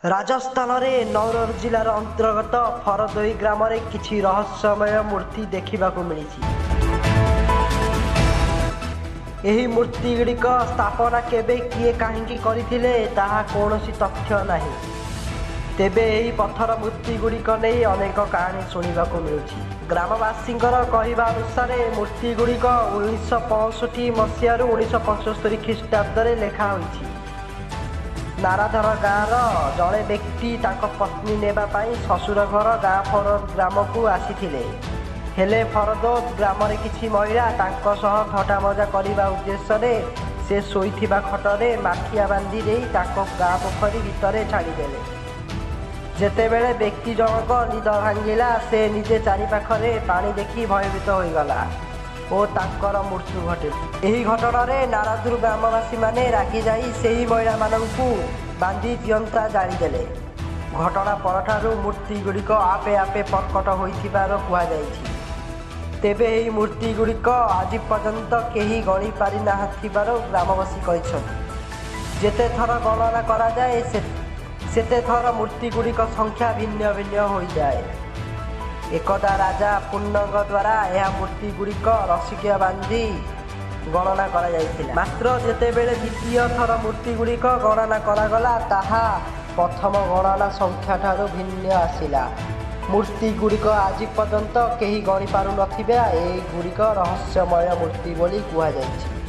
राजस्थान रे नौर जिलार अंतर्गत फरदोई ग्राम रे किछि रहस्यमय मूर्ति देखा मिली। यही मूर्ति गुड़िक स्थापना केबे किए कहीं करथिले ताहा कोनोसी तथ्य नहीं। तेबे यही पत्थर मूर्ति गुड़िक नहीं अनेक कहानी शुणा मिलूँ। ग्रामवासी कहवा अनुसार मूर्ति गुड़िक 1965 मसीह 1975 ख्रीष्टाब्द लेखा होईछि। नाराधर गाँवर जड़े व्यक्ति पत्नी नेबापाई शशुर घर गाँ फरद ग्राम को आसीथिले। हेले फरदोद ग्राम किछि महिला थटा मजा करने उद्देश्य से शोइथिबा खटरे माठिया बांधी दे गाँ पोखरी भितर छाड़ीदेले। जेतेबेले व्यक्ति जनक निद भांगिला से निजे चारिपाखरे पानी देखि भयभीत होईगला और तांकर मृत्यु घटे। यही घटना नाराधुर ग्रामवासी माने रागी जाई सेही महिला मानंकु बांधी जियंता जाळीदेले। घटना परठारु मूर्ति गुड़िक आपे आपे प्रकट होइथिबार कुहा जायछि। तेबे एही मूर्ति गुड़िक आज पर्यंत केही गणी पारि नाथिबार ग्रामवासी कहिसथि। जेते थर गणना करा जाए सेते थर मूर्ति गुड़िक संख्या भिन्न भिन्न हो जाए। एकदा राजा पुन्नग द्वारा यह मूर्ति गुड़िक रसिकिया बांधी गणना करा जायथिला। मात्र जेतेबेले द्वितीय थर मूर्ति गुड़िक गणना करागला ताहा प्रथम गणना संख्या ठारू भिन्न आसिला। मूर्ति गुड़िक आज पर्यंत केही गणी पारु नथिबे ए गुड़िक रहस्यमय मूर्ति बोली कुहा जायछि।